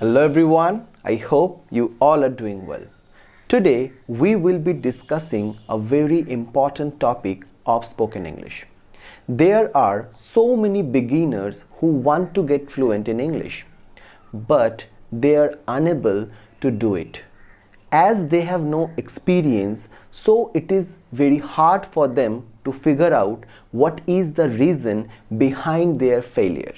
Hello everyone, I hope you all are doing well. Today we will be discussing a very important topic of spoken English. There are so many beginners who want to get fluent in English, but they are unable to do it. As they have no experience, so it is very hard for them to figure out what is the reason behind their failure.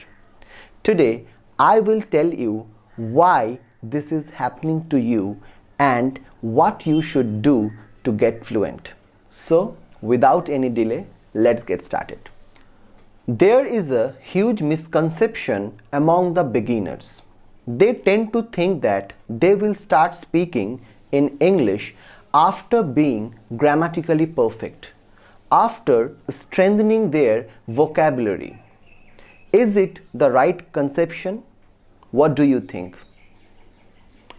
Today I will tell you why this is happening to you and what you should do to get fluent. So, without any delay, let's get started. There is a huge misconception among the beginners. They tend to think that they will start speaking in English after being grammatically perfect, after strengthening their vocabulary. Is it the right conception? What do you think?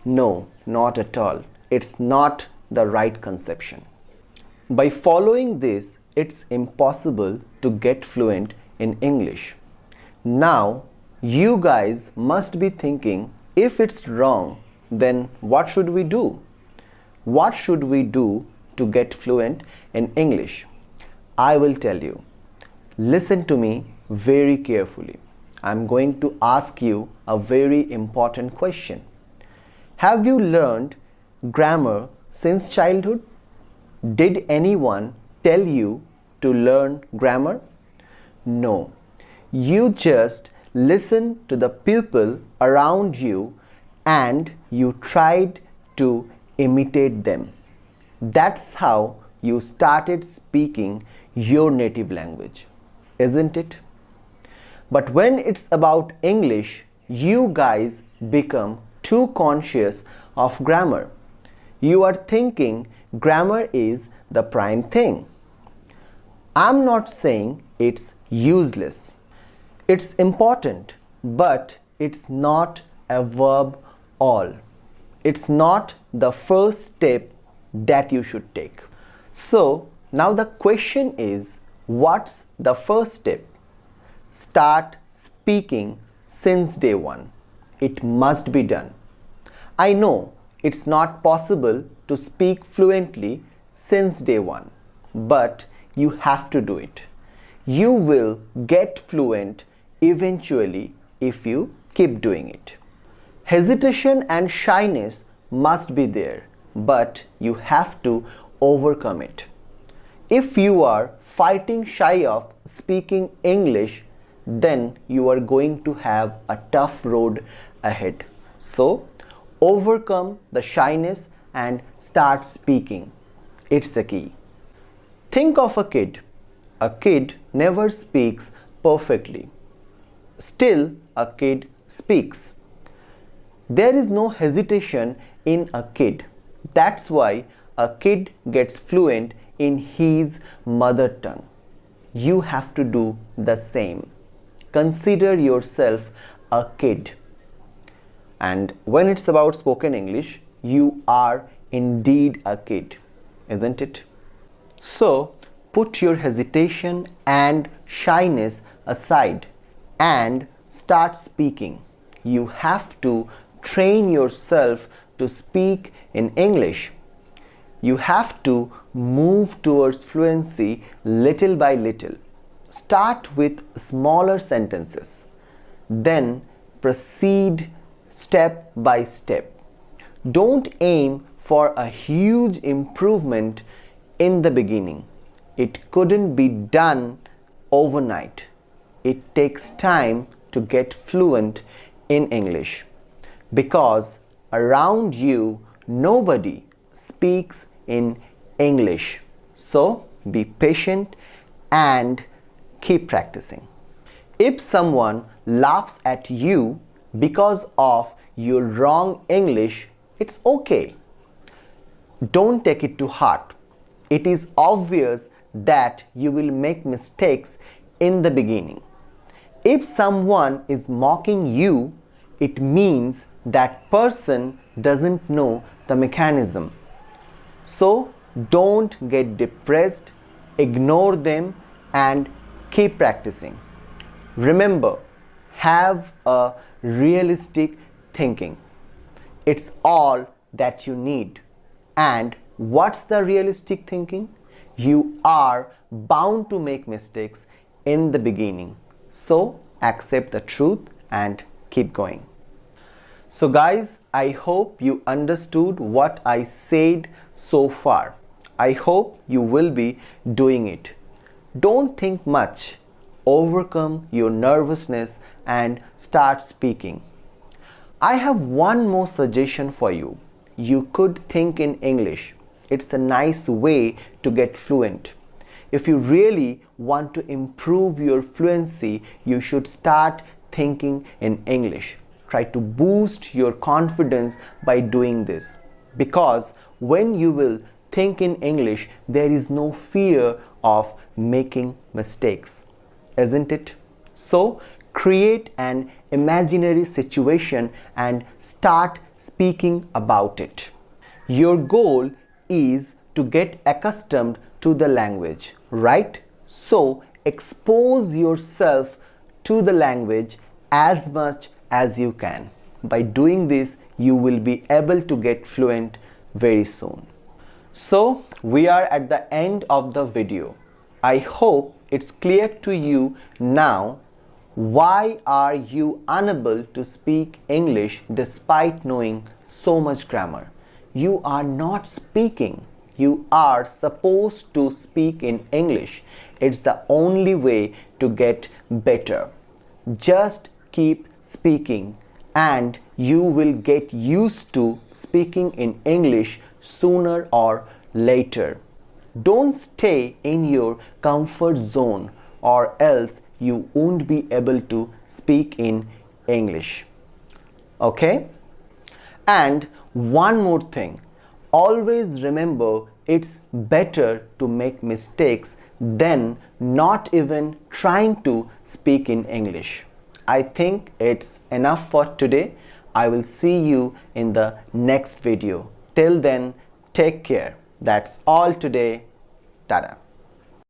No, not at all. It's not the right conception. By following this, it's impossible to get fluent in English. Now, you guys must be thinking, if it's wrong, then what should we do? What should we do to get fluent in English? I will tell you. Listen to me very carefully. I'm going to ask you a very important question. Have you learned grammar since childhood? Did anyone tell you to learn grammar? No. You just listened to the people around you and you tried to imitate them. That's how you started speaking your native language, isn't it? But when it's about English, you guys become too conscious of grammar. You are thinking grammar is the prime thing. I'm not saying it's useless. It's important, but it's not a verb all. It's not the first step that you should take. So now the question is, what's the first step? Start speaking since day one. It must be done. I know it's not possible to speak fluently since day one, but you have to do it. You will get fluent eventually if you keep doing it. Hesitation and shyness must be there, but you have to overcome it. If you are fighting shy of speaking English, then you are going to have a tough road ahead. So, overcome the shyness and start speaking. It's the key. Think of a kid. A kid never speaks perfectly. Still, a kid speaks. There is no hesitation in a kid. That's why a kid gets fluent in his mother tongue. You have to do the same. Consider yourself a kid. And when it's about spoken English, you are indeed a kid, isn't it? So, put your hesitation and shyness aside and start speaking. You have to train yourself to speak in English. You have to move towards fluency little by little. Start with smaller sentences, then proceed step by step. Don't aim for a huge improvement in the beginning. It couldn't be done overnight. It takes time to get fluent in English because around you nobody speaks in English. So be patient and keep practicing. If someone laughs at you because of your wrong English, it's okay. Don't take it to heart. It is obvious that you will make mistakes in the beginning. If someone is mocking you, it means that person doesn't know the mechanism. So don't get depressed, ignore them and keep practicing. Remember, have a realistic thinking. It's all that you need. And what's the realistic thinking? You are bound to make mistakes in the beginning. So accept the truth and keep going. So guys, I hope you understood what I said so far. I hope you will be doing it. Don't think much. Overcome your nervousness and start speaking. I have one more suggestion for you. You could think in English. It's a nice way to get fluent. If you really want to improve your fluency, you should start thinking in English. Try to boost your confidence by doing this. Because when you will think in English, there is no fear of making mistakes, isn't it? So create an imaginary situation and start speaking about it. Your goal is to get accustomed to the language, right? So expose yourself to the language as much as you can. By doing this, you will be able to get fluent very soon. So we are at the end of the video. I hope it's clear to you now. Why are you unable to speak English despite knowing so much grammar? You are not speaking. You are supposed to speak in English. It's the only way to get better. Just keep speaking and you will get used to speaking in English sooner or later. Don't stay in your comfort zone or else you won't be able to speak in English. Okay? And one more thing. Always remember, it's better to make mistakes than not even trying to speak in English. I think it's enough for today. I will see you in the next video. Till then, take care. That's all today. Tada.